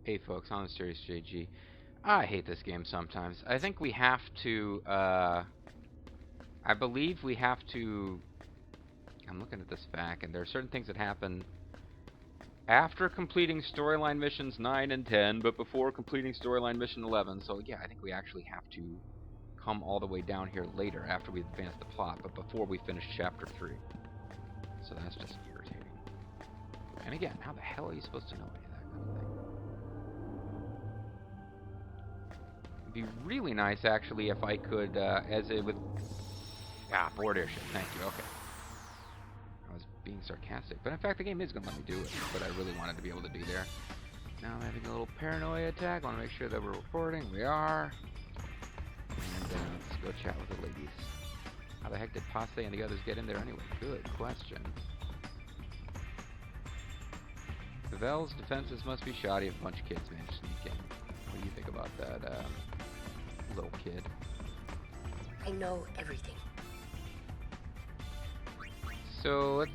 Hey folks, on the Serious JG. I hate this game sometimes. I think we have to, I believe we have to, I'm looking at this back, and there are certain things that happen after completing storyline missions 9 and 10, but before completing storyline mission 11. So yeah, I think we actually have to come all the way down here later after we advance the plot, but before we finish chapter 3. So that's just irritating. And again, how the hell are you supposed to know any of that kind of thing? It'd be really nice, actually, if I could, as it with... board airship, thank you, okay. I was being sarcastic, but in fact the game is going to let me do it, but I really wanted to be able to do there. Now I'm having a little paranoia attack. I want to make sure that we're recording. We are. And let's go chat with the ladies. How the heck did Passe and the others get in there anyway? Good question. Pavel's defenses must be shoddy if a bunch of kids manage to sneak in. What do you think about that, little kid? I know everything. So let's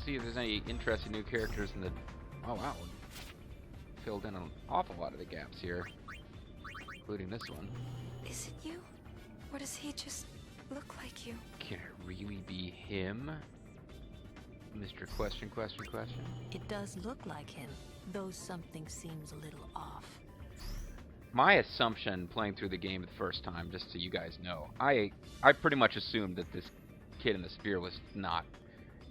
see if there's any interesting new characters in the... Oh wow, filled in an awful lot of the gaps here, including this one. Is it you? Or does he just look like you? Can it really be him? Mr. Question. It does look like him, though something seems a little off. My assumption playing through the game the first time, just so you guys know, I pretty much assumed that this kid in the spear was not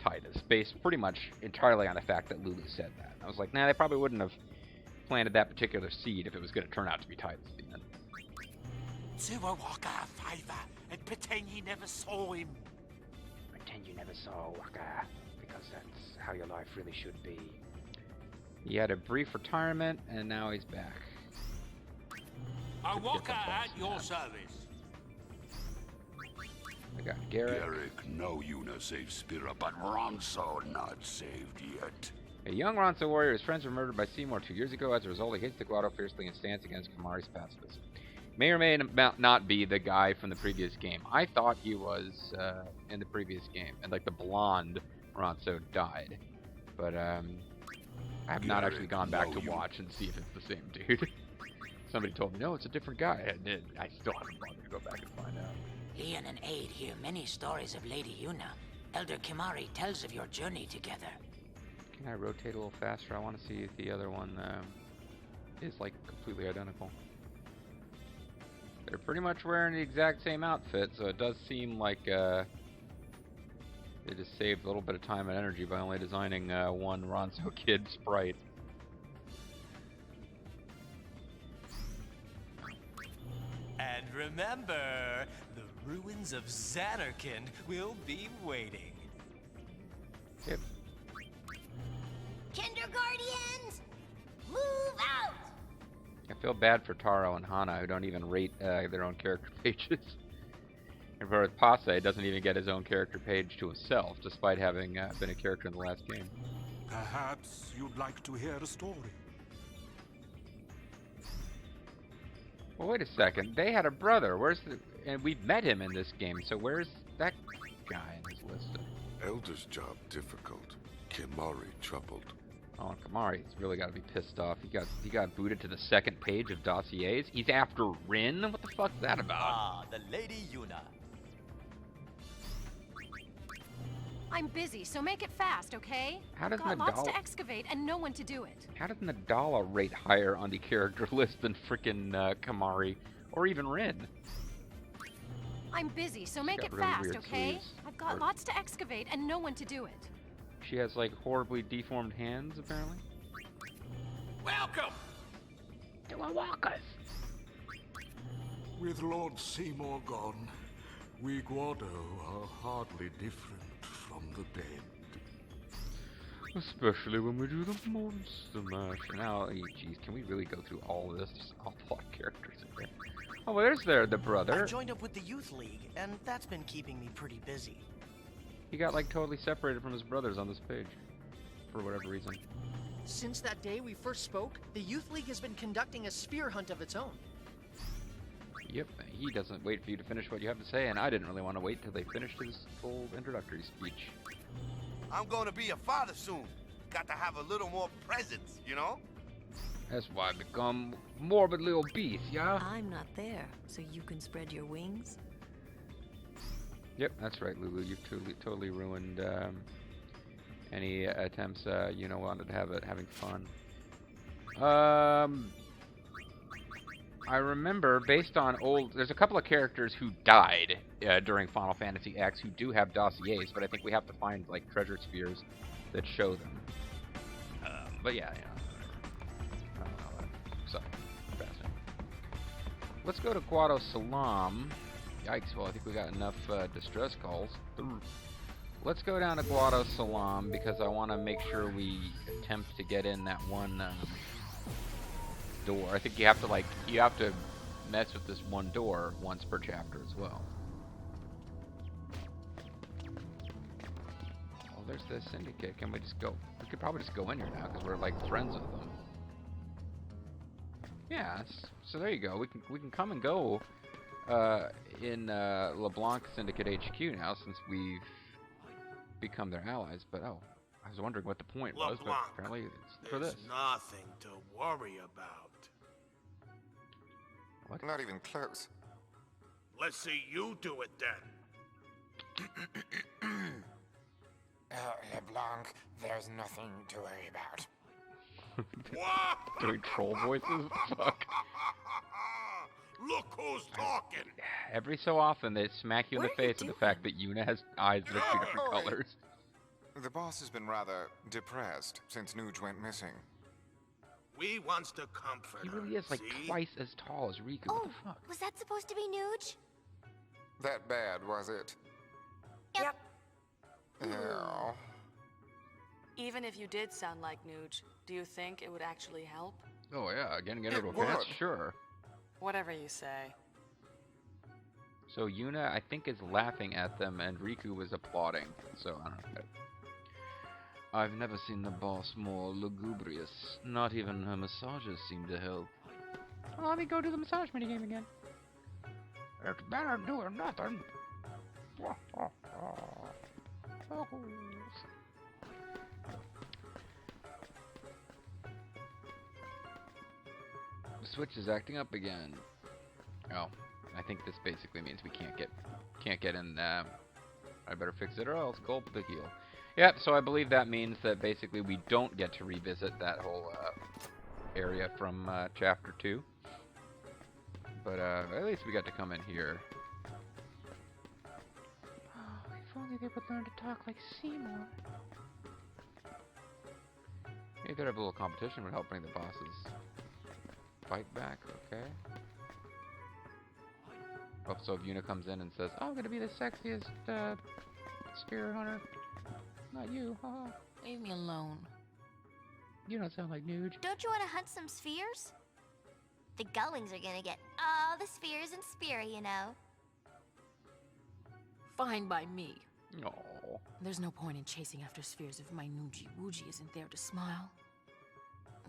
Titus, based pretty much entirely on the fact that Lulu said that. I was like, nah, they probably wouldn't have planted that particular seed if it was going to turn out to be Titus. Do a Waka a favour and pretend you never saw him. Pretend you never saw Waka, because that's how your life really should be. He had a brief retirement, and now he's back. A Waka at your service. I got Garrett. Garrick, no Yuna saved Spira, but Ronso not saved yet. A young Ronso warrior, his friends were murdered by Seymour 2 years ago. As a result, he hates the Guado fiercely and stands against Kamari's pacifism. May or may not be the guy from the previous game. I thought he was in the previous game, and like the blonde Ronso died. But I have not actually gone back to watch and see if it's the same dude. Somebody told me, no, it's a different guy. I did. I still haven't bothered to go back and find out. Leon and Aid hear many stories of Lady Yuna. Elder Kimari tells of your journey together. Can I rotate a little faster? I want to see if the other one is like completely identical. They're pretty much wearing the exact same outfit, so it does seem like they just saved a little bit of time and energy by only designing one Ronso kid sprite. And remember, the ruins of Xanarkand will be waiting. Yep. Kindergartians, move out! I feel bad for Taro and Hana, who don't even rate their own character pages. And for Passe, doesn't even get his own character page to himself, despite having been a character in the last game. Perhaps you'd like to hear a story. Well, wait a second. They had a brother. Where's the... And we met him in this game, so where's that guy in his list? Elder's job difficult. Kimari troubled. Oh, and Kamari's really got to be pissed off. He got booted to the second page of dossiers. He's after Rin? What the fuck's that about? Ah, the Lady Yuna. I'm busy, so make it fast, okay? How does Got lots Nadal... to excavate and no one to do it. How does Nadala rate higher on the character list than frickin' Kamari? Or even Rin? I'm busy, so make it really fast, weird okay? sleeves. I've got lots to excavate and no one to do it. She has, like, horribly deformed hands, apparently. Welcome! To a walkers! With Lord Seymour gone, we Guado are hardly different from the dead. Especially when we do the monster mash. Now, geez, can we really go through all of this? There's an awful lot of characters in there. Oh, well, there's the brother. I joined up with the youth league, and that's been keeping me pretty busy. He got, like, totally separated from his brothers on this page. For whatever reason. Since that day we first spoke, the Youth League has been conducting a sphere hunt of its own. Yep, he doesn't wait for you to finish what you have to say, and I didn't really want to wait till they finished his full introductory speech. I'm going to be a father soon. Got to have a little more presence, you know? That's why I become morbidly obese, yeah? I'm not there, so you can spread your wings. Yep, that's right, Lulu. You've totally ruined any attempts wanted to have at having fun. I remember, based on there's a couple of characters who died during Final Fantasy X who do have dossiers, but I think we have to find like treasure spheres that show them. But yeah, I don't know. So, fascinating. Let's go to Guado Salam. Yikes, well I think we got enough distress calls. Let's go down to Guado Salam because I want to make sure we attempt to get in that one door. I think you have to mess with this one door once per chapter as well. Well, there's the syndicate. Can we just go? We could probably just go in here now because we're like friends with them. Yeah, so there you go. We can come and go in LeBlanc Syndicate HQ now since we've become their allies. But I was wondering what the point was, but apparently it's for this. There's nothing to worry about. What? Not even close. Let's see you do it then. LeBlanc, there's nothing to worry about. Doing troll voices? Fuck. Look who's talking! Every so often they smack you in the face with the fact that Yuna has eyes that are two different colors. The boss has been rather depressed since Nuge went missing. We wants to comfort He really is like see? twice as tall as Riku. What the fuck? Was that supposed to be Nuge? That bad, was it? Yep. Oh. Even if you did sound like Nuge, do you think it would actually help? Oh yeah, getting into a pants? Sure. Whatever you say. So Yuna, I think, is laughing at them, and Riku was applauding. So I don't know. I've never seen the boss more lugubrious. Not even her massages seem to help. Well, let me go do the massage minigame again. It's better doing nothing. The Switch is acting up again. Oh, I think this basically means we can't get in. I better fix it or else gulp the heel. Yep, so I believe that means that basically we don't get to revisit that whole area from Chapter 2. But at least we got to come in here. Oh, if only they would learn to talk like Seymour. You could have a little competition would help bring the bosses fight back, okay? Oh, so if Yuna comes in and says, oh, I'm gonna be the sexiest sphere hunter. Not you, haha. Leave me alone. You don't sound like Nuge. Don't you want to hunt some spheres? The Gullings are gonna get all the spheres in Spira, you know. Fine by me. No. There's no point in chasing after spheres if my Nuji Wooji isn't there to smile.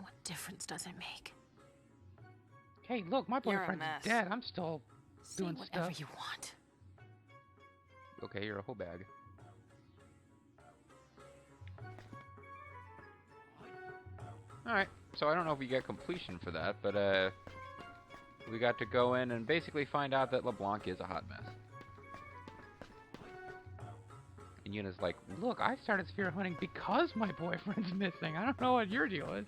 What difference does it make? Hey, look, my boyfriend's dead. I'm still doing whatever stuff. you want. Okay, you're a whole bag. Alright, so I don't know if we get completion for that, but we got to go in and basically find out that LeBlanc is a hot mess. And Yuna's like, look, I started sphere hunting because my boyfriend's missing. I don't know what your deal is.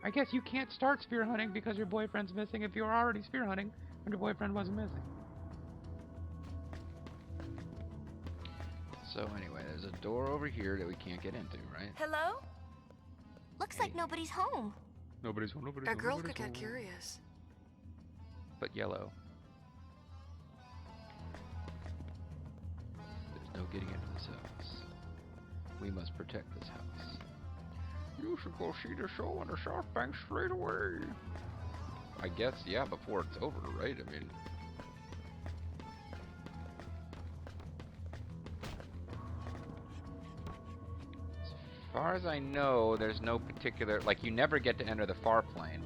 I guess you can't start sphere hunting because your boyfriend's missing if you were already sphere hunting when your boyfriend wasn't missing. So anyway, there's a door over here that we can't get into, right? Hello? Looks like nobody's home. Nobody's home, nobody's A home, girl nobody's could get home. curious. But yellow. There's no getting into this house. We must protect this house. You should go see the show on the South Bank straight away. I guess, yeah, before it's over, right? I mean... As far as I know, there's no particular... Like, you never get to enter the far plane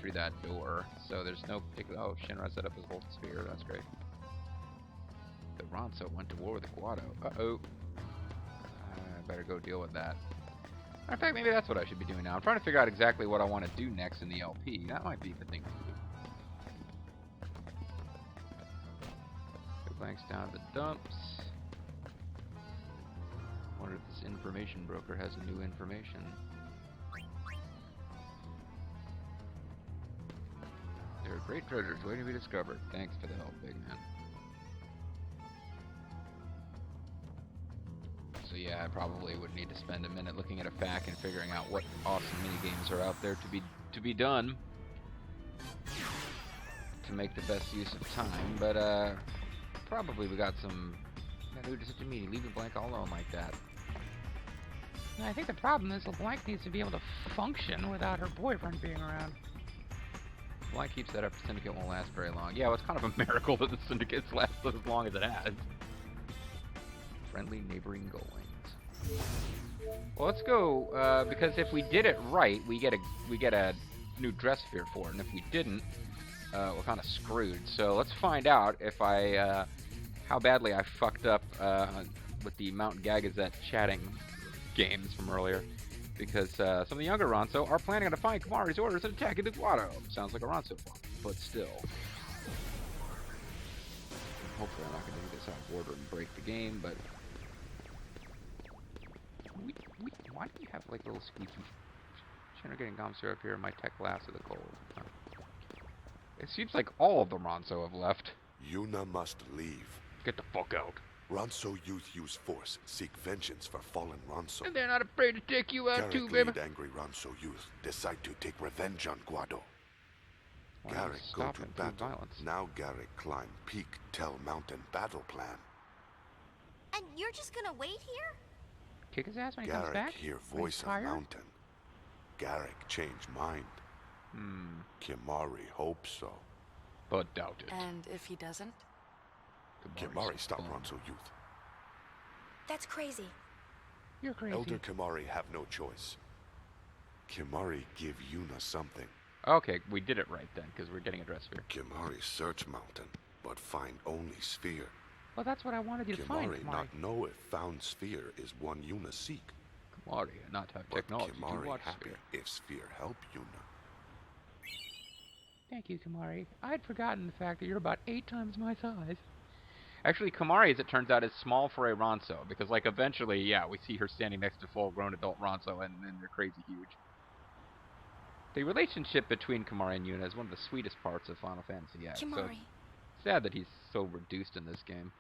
through that door. So there's no particular... Oh, Shinra set up his whole sphere. That's great. The Ronso went to war with the Guado. Uh-oh. I better go deal with that. In fact, maybe that's what I should be doing now. I'm trying to figure out exactly what I want to do next in the LP. That might be the thing to do. LeBlanc's down at the dumps. Wonder if this information broker has new information. There are great treasures waiting to be discovered. Thanks for the help, big man. So yeah, I probably would need to spend a minute looking at a FAQ and figuring out what awesome mini games are out there to be done to make the best use of time. But probably we got some. Yeah, dude, such a meanie. Leave LeBlanc all alone like that. I think the problem is LeBlanc needs to be able to function without her boyfriend being around. LeBlanc keeps that up, the Syndicate won't last very long. Yeah, well, it's kind of a miracle that the Syndicate's lasted as long as it has. Friendly neighboring goings. Well, let's go, because if we did it right, we get a new dress sphere for it, and if we didn't, we're kind of screwed. So let's find out if how badly I fucked up with the Mount Gagazet chatting games from earlier, because some of the younger Ronso are planning on defying Kimahri's orders and attacking the Guado. Sounds like a Ronso plot, but still. Hopefully I'm not going to do this out of order and break the game, but... Why do you have like little squeaky... Chandra getting Gom syrup here, my tech laughs at the cold. Huh. It seems like all of the Ronso have left. Yuna must leave. Get the fuck out. Ronso youth use force, seek vengeance for fallen Ronso. And they're not afraid to take you out too, baby. Lead angry Ronso youth decide to take revenge on Guado. Garrick go to battle. Violence. Now Garrick climb peak Tell Mountain battle plan. And you're just gonna wait here? Kick his ass when he Garrick comes back? Hear voice on mountain. Garrick change mind. Kimahri hope so. But doubt it. And if he doesn't? Kimahri stop Ronso youth. That's crazy. You're crazy. Elder Kimahri have no choice. Kimahri give Yuna something. Okay, we did it right then, because we're getting a dress sphere. Kimahri search mountain, but find only sphere. Well, that's what I wanted you to find, Kimahri not know if found sphere is one Yuna seek. Kimahri not have technology Kimahri to watch happy sphere. if sphere help Yuna. Thank you, Kimahri. I'd forgotten the fact that you're about 8 times my size. Actually, Kimahri, as it turns out, is small for a Ronso, because, like, eventually, yeah, we see her standing next to full-grown adult Ronso, and they're crazy huge. The relationship between Kimahri and Yuna is one of the sweetest parts of Final Fantasy X. Kimahri. So it's sad that he's so reduced in this game.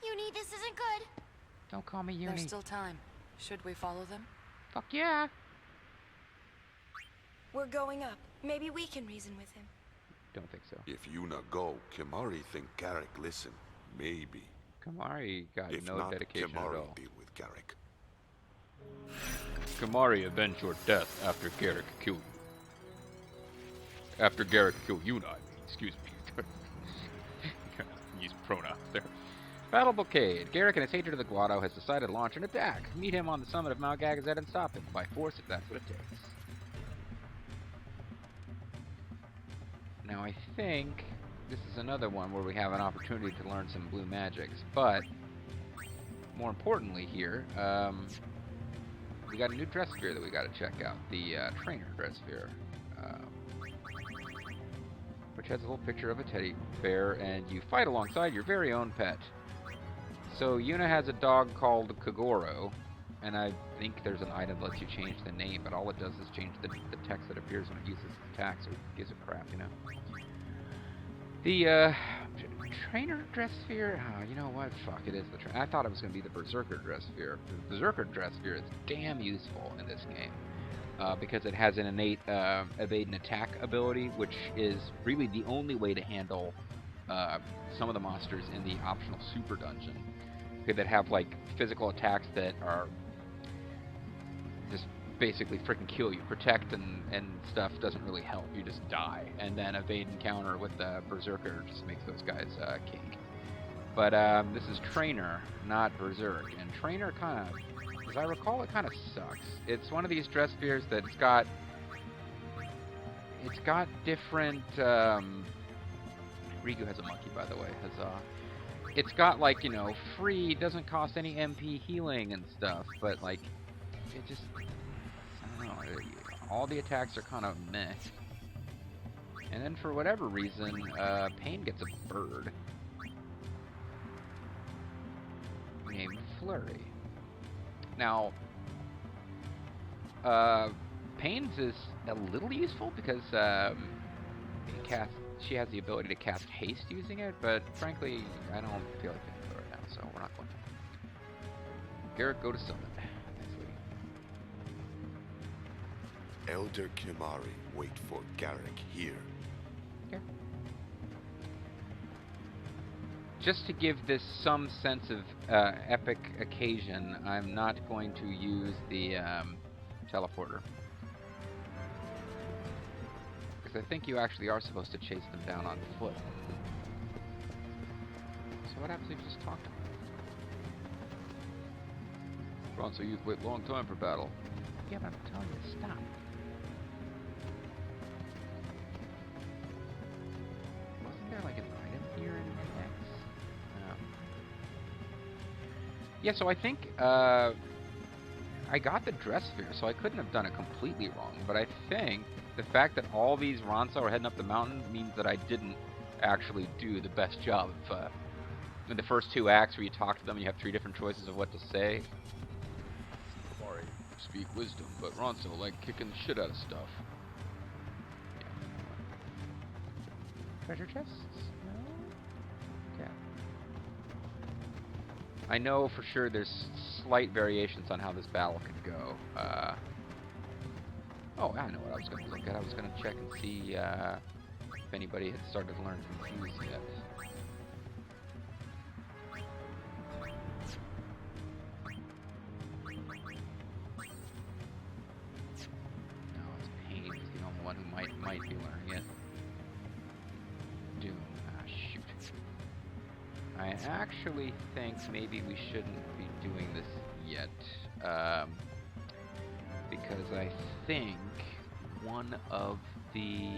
Uni, this isn't good. Don't call me Uni. There's still time. Should we follow them? Fuck yeah. We're going up. Maybe we can reason with him. Don't think so. If Yuna go, Kimahri think Garrick listen. Maybe. Kimahri got if no not, dedication Kimahri at all. deal with Garrick. Kimahri avenge your death after Garrick kill you. After Garrick kill Yuna, I mean. Excuse me. Use pronouns there. Battle Blockade. Garrick and his hatred of the Guado has decided to launch an attack. Meet him on the summit of Mount Gagazet and stop him by force if that's what it takes. Now I think this is another one where we have an opportunity to learn some blue magics, but more importantly here, we got a new dress sphere that we got to check out, the trainer dress sphere, which has a little picture of a teddy bear, and you fight alongside your very own pet. So Yuna has a dog called Kagoro, and I think there's an item that lets you change the name, but all it does is change the text that appears when it uses its attack, so it gives a crap, you know. The trainer dress sphere, oh, you know what? Fuck, it is the I thought it was going to be the Berserker dress sphere. The Berserker dress sphere is damn useful in this game because it has an innate evade and attack ability, which is really the only way to handle some of the monsters in the optional super dungeon. Okay, that have like physical attacks that are just basically freaking kill you. Protect and stuff doesn't really help. You just die. And then evade and counter with the Berserker just makes those guys cake. But this is Trainer, not Berserk. And Trainer kind of, as I recall, it kind of sucks. It's one of these dress spheres that it's got different... Rigu has a monkey, by the way. it's got like, you know, free, doesn't cost any MP healing and stuff, but like, it just, I don't know, all the attacks are kind of meh. And then for whatever reason, Pain gets a bird named Flurry. Now, Pain's is a little useful because she has the ability to cast haste using it, but frankly, I don't feel like doing it right now, so we're not going to. Garrett, go to summon. Thanks, lady. Elder Kimari, wait for Garrick here. Okay. Just to give this some sense of epic occasion, I'm not going to use the teleporter. Because I think you actually are supposed to chase them down on foot. So what happens if you just talk to them? Bronzo youth wait long time for battle. Yeah, but I'm telling you to stop. Wasn't there like an item here in X? Yeah, so I think I got the dress sphere, so I couldn't have done it completely wrong, but I think the fact that all these Ronso are heading up the mountain means that I didn't actually do the best job of in the first 2 acts where you talk to them and you have 3 different choices of what to say. Sorry, speak wisdom, but Ronso like kicking the shit out of stuff. Yeah. Treasure chests? No? Okay. I know for sure there's slight variations on how this battle could go. Oh, I know what I was going to look at. I was going to check and see if anybody had started to learn Confuse yet. No, it's Pain. He's the only one who might be learning it. Doom. Ah, shoot. I actually think maybe we shouldn't be doing this yet. Because I think one of the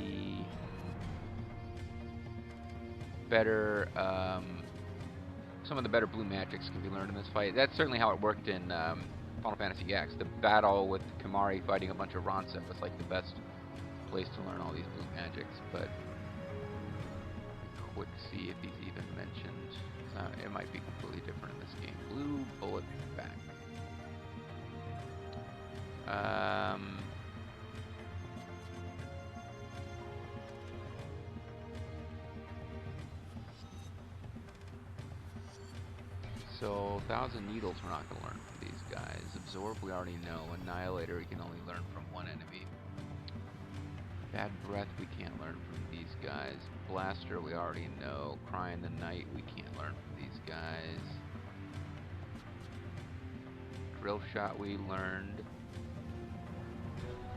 better, some of the better blue magics can be learned in this fight. That's certainly how it worked in Final Fantasy X. The battle with Kimari fighting a bunch of Ronso was like the best place to learn all these blue magics, but quick see if he's even mentioned. It might be completely different in this game. Blue bullet back. So, 1,000 Needles we're not going to learn from these guys. Absorb we already know. Annihilator we can only learn from one enemy. Bad Breath we can't learn from these guys. Blaster we already know. Cry in the Night we can't learn from these guys. Drill Shot we learned.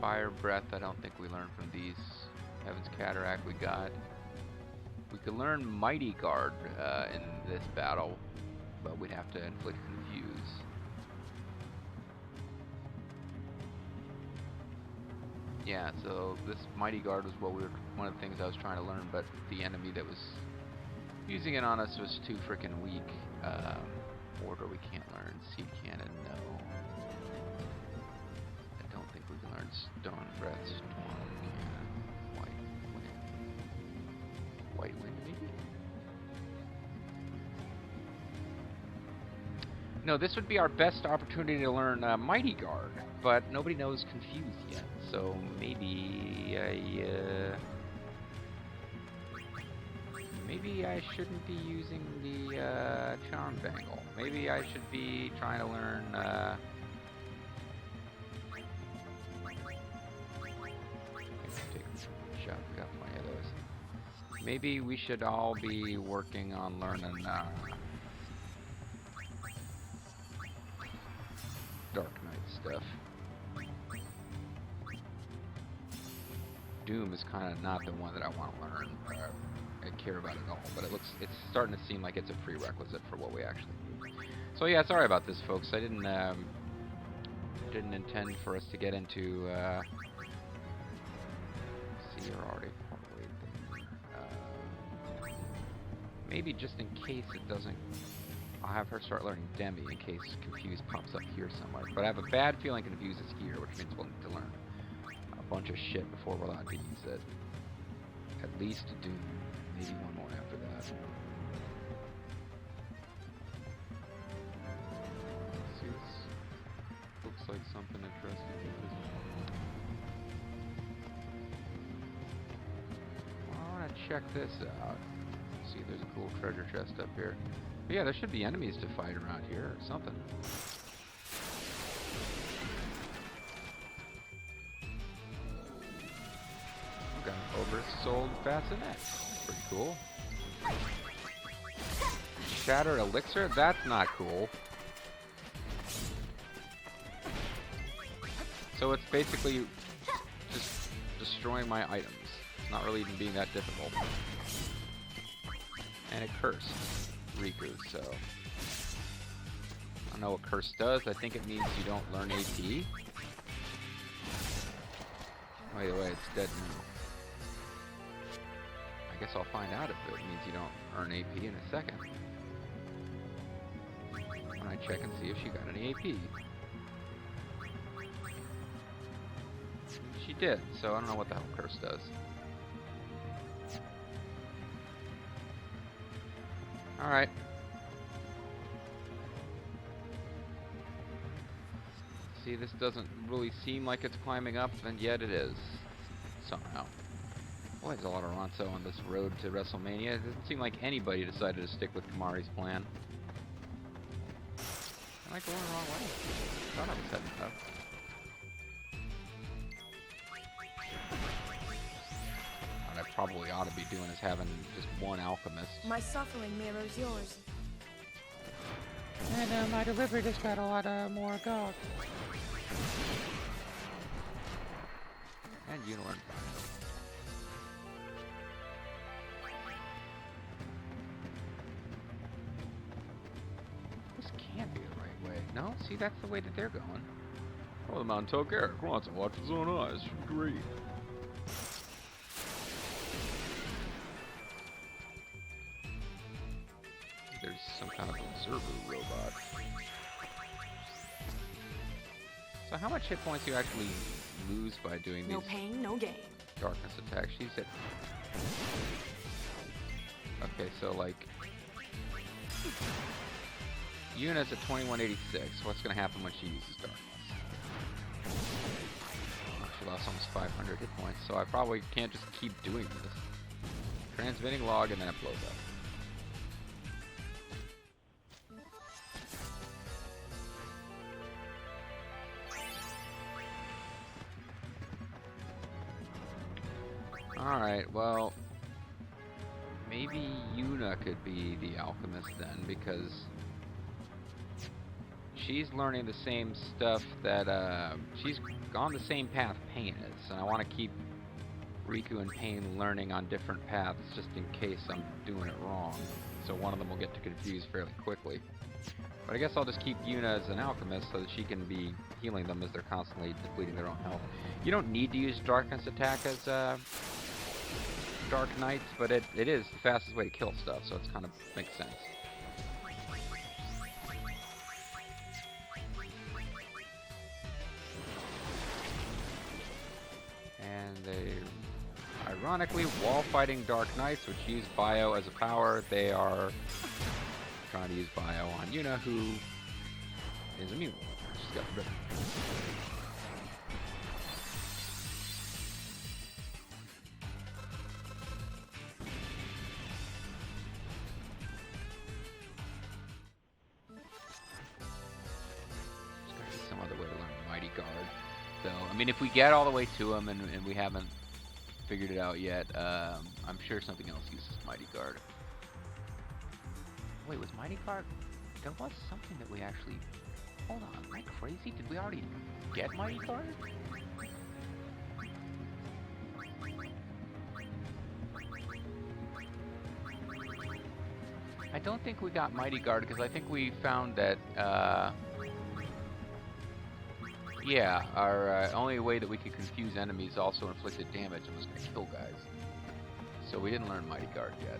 Fire Breath I don't think we learned from these. Heaven's Cataract we got. We could learn Mighty Guard in this battle, but we'd have to inflict Confuse. Yeah, so this Mighty Guard was one of the things I was trying to learn, but the enemy that was using it on us was too freaking weak. Order we can't learn. Seed Cannon, no. I don't think we can learn Stone Breath, Storm Cannon, White Wind. White Wind, maybe? No, this would be our best opportunity to learn Mighty Guard, but nobody knows Confuse yet, so maybe I shouldn't be using the Charm Bangle. Maybe I should be trying to learn take a shot, we got plenty of those. Maybe we should all be working on learning Dark Knight stuff. Doom is kind of not the one that I want to learn, I care about at all, but it's starting to seem like it's a prerequisite for what we actually need. So yeah, sorry about this, folks. I didn't intend for us to get into see, you're already partway there. Maybe just in case it doesn't... I'll have her start learning Demi in case Confuse pops up here somewhere. But I have a bad feeling Confuse is here, which means we'll need to learn a bunch of shit before we're allowed to use it. At least Doom. Maybe one more after that. Let's see, this looks like something interesting. I want to check this out. See if there's a cool treasure chest up here. But yeah, there should be enemies to fight around here or something. Got an oversold bassinet. Pretty cool. Shattered elixir? That's not cool. So it's basically just destroying my items. It's not really even being that difficult. And it cursed Riku, so... I don't know what curse does. I think it means you don't learn AP. Oh, either way, it's dead now. I guess I'll find out if it means you don't earn AP in a second. When I check and see if she got any AP. She did, so I don't know what the hell curse does. Alright. See, this doesn't really seem like it's climbing up, and yet it is. Somehow. Boy, there's a lot of Ronso on this road to WrestleMania. It doesn't seem like anybody decided to stick with Kamari's plan. Am I going the wrong way? I thought I was heading up. What I probably ought to be doing is having just one alchemist. My suffering mirrors yours. And my delivery just got a lot more gold. And you learn. This can't be the right way. No? See, that's the way that they're going. Oh, the Mount Togeric wants to watch his own eyes. Great. There's some kind of observer robot. So how much hit points do you actually lose by doing these? No pain, no gain. Darkness attacks. She's at... Okay, so like... Yuna's at 2186. What's going to happen when she uses darkness? She lost almost 500 hit points, so I probably can't just keep doing this. Transmitting log and then it blows up. Alright, well, maybe Yuna could be the alchemist then, because she's learning the same stuff that, she's on the same path Pain is, and I want to keep Riku and Pain learning on different paths just in case I'm doing it wrong, so one of them will get to confuse fairly quickly. But I guess I'll just keep Yuna as an alchemist so that she can be healing them as they're constantly depleting their own health. You don't need to use Darkness attack as, Dark Knights, but it is the fastest way to kill stuff, so it's kind of makes sense. And they, ironically, while fighting Dark Knights, which use Bio as a power, they are trying to use Bio on Yuna, who is immune. She's got rid of it. I mean, if we get all the way to him and we haven't figured it out yet, I'm sure something else uses Mighty Guard. Wait, was Mighty Guard? There was something that we actually... Hold on, am I crazy? Did we already get Mighty Guard? I don't think we got Mighty Guard because I think we found that, yeah, our only way that we could confuse enemies also inflicted damage and was going to kill guys. So we didn't learn Mighty Guard yet.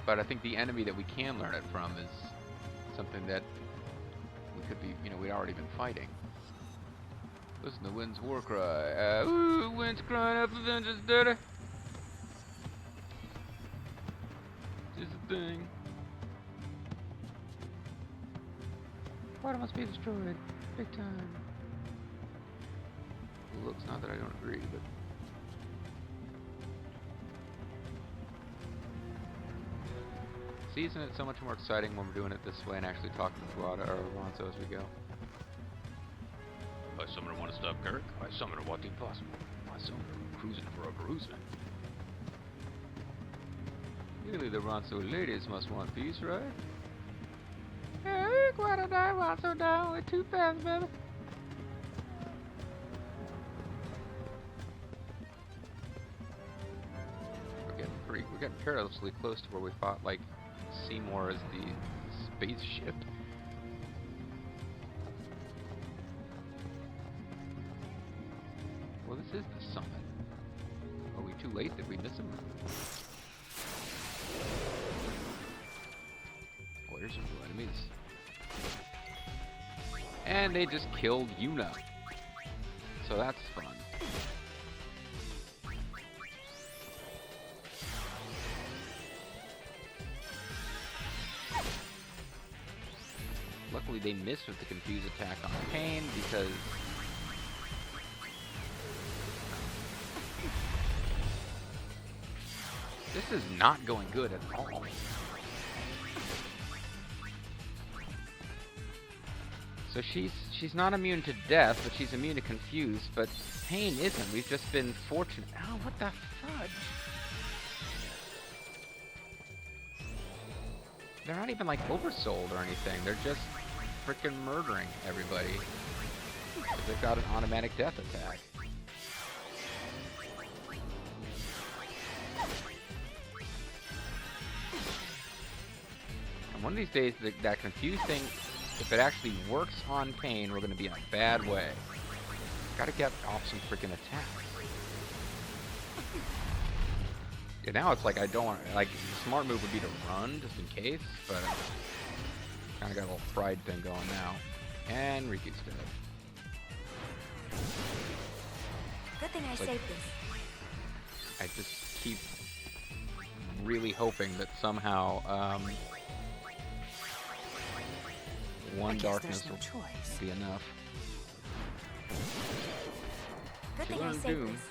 But I think the enemy that we can learn it from is something that we could be, we'd already been fighting. Listen to Wind's war cry. Ooh, Wind's crying out for vengeance, daddy. Just a thing. Water must be destroyed. Big time. Looks, not that I don't agree, but... See, isn't it so much more exciting when we're doing it this way and actually talking to Guada or Alonso as we go? My summoner want to stop Kirk. My summoner want the impossible. My summoner cruising for a bruising. Really, the Ronso ladies must want peace, right? Hey, Guada die, Ronso down. We're too fast, baby. We're getting perilously close to where we fought, like, Seymour as the spaceship. Well, this is the summit. Are we too late? Did we miss him? Oh, here's some new enemies. And they just killed Yuna. So that's fun. Luckily they missed with the confused attack on Pain because this is not going good at all. So she's not immune to death, but she's immune to confused, but Pain isn't. We've just been fortunate. Oh, what the fudge? They're not even like oversold or anything. They're just freaking murdering everybody. They've got an automatic death attack. And one of these days, that confused thing, if it actually works on Pain, we're going to be in a bad way. Gotta get off some freaking attacks. Yeah, now it's like I don't want, like, the smart move would be to run just in case, but kind of got a little pride thing going now. And Riku's dead. Good thing I Like, saved this. I just keep really hoping that somehow one darkness will be enough. Good thing I saved Doom. this.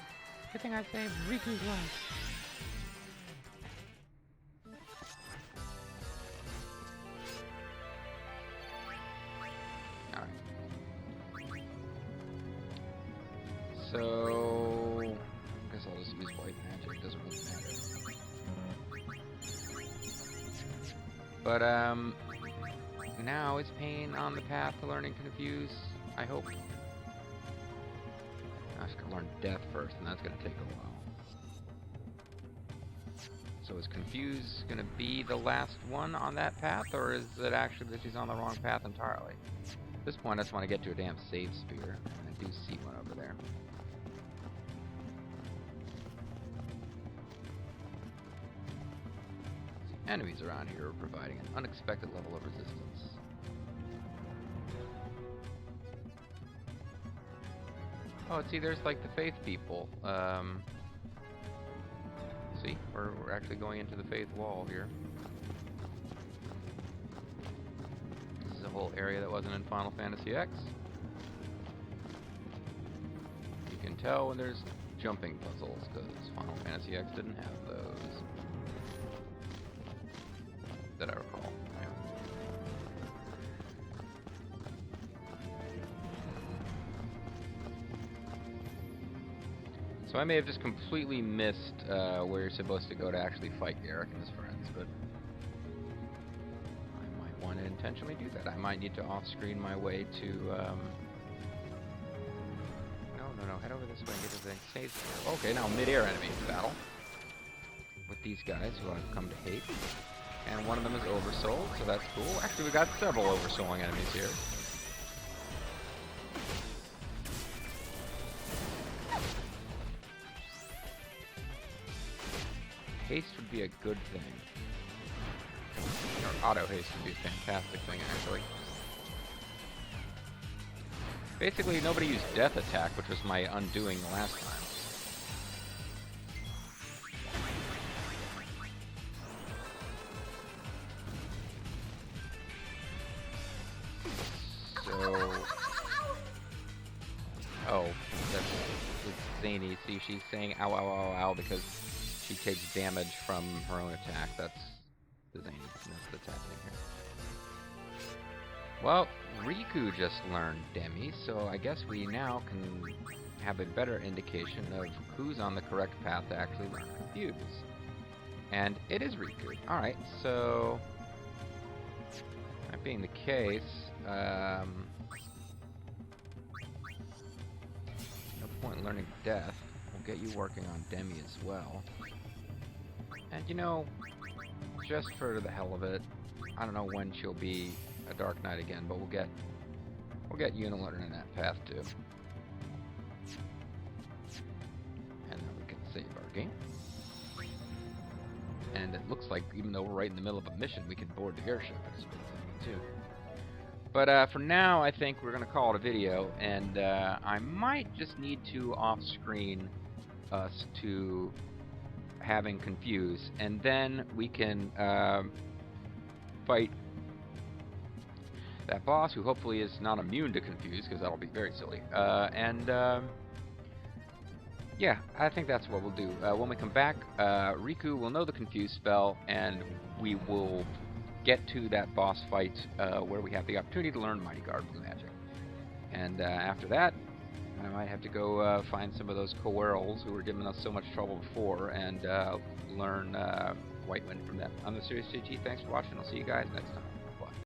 Good thing I saved Riku's life. So, I guess I'll just use white magic, it doesn't really matter. But, now is Pain on the path to learning Confuse? I hope. I just gotta learn Death first, and that's gonna take a while. So is Confuse gonna be the last one on that path, or is it actually that she's on the wrong path entirely? At this point, I just want to get to a damn save spear. I do see one over there. Enemies around here are providing an unexpected level of resistance. Oh, see, there's like the Faith people. See, we're actually going into the Faith wall here. This is a whole area that wasn't in Final Fantasy X. You can tell when there's jumping puzzles, because Final Fantasy X didn't have those. That I recall. Yeah. So I may have just completely missed where you're supposed to go to actually fight Garrick and his friends, but I might want to intentionally do that. I might need to off-screen my way to no, head over this way and get to the save here. Okay, now mid-air enemy battle with these guys who I've come to hate. And one of them is oversold, so that's cool. Actually, we got several oversouling enemies here. Haste would be a good thing. auto haste would be a fantastic thing, actually. Basically, nobody used death attack, which was my undoing last time. So... Oh, it's Zany. See, she's saying ow, ow, ow, ow, because she takes damage from her own attack. That's the Zaniness that's happening here. Well, Riku just learned Demi, so I guess we now can have a better indication of who's on the correct path to actually learn Confuse. And it is Riku. Alright, so... that being the case, no point in learning Death. We'll get you working on Demi as well. And you know, just for the hell of it, I don't know when she'll be a Dark Knight again, but we'll get Yuna learning that path too. And then we can save our game. And it looks like even though we're right in the middle of a mission, we can board the airship at a split second too. But for now, I think we're going to call it a video, and I might just need to off-screen us to having Confuse, and then we can fight that boss, who hopefully is not immune to Confuse, because that'll be very silly. Yeah, I think that's what we'll do. When we come back, Riku will know the Confuse spell, and we will get to that boss fight where we have the opportunity to learn Mighty Guard Blue Magic. And after that, I might have to go find some of those Coerls who were giving us so much trouble before and learn White Wind from them. I'm the Serious JG. Thanks for watching. I'll see you guys next time.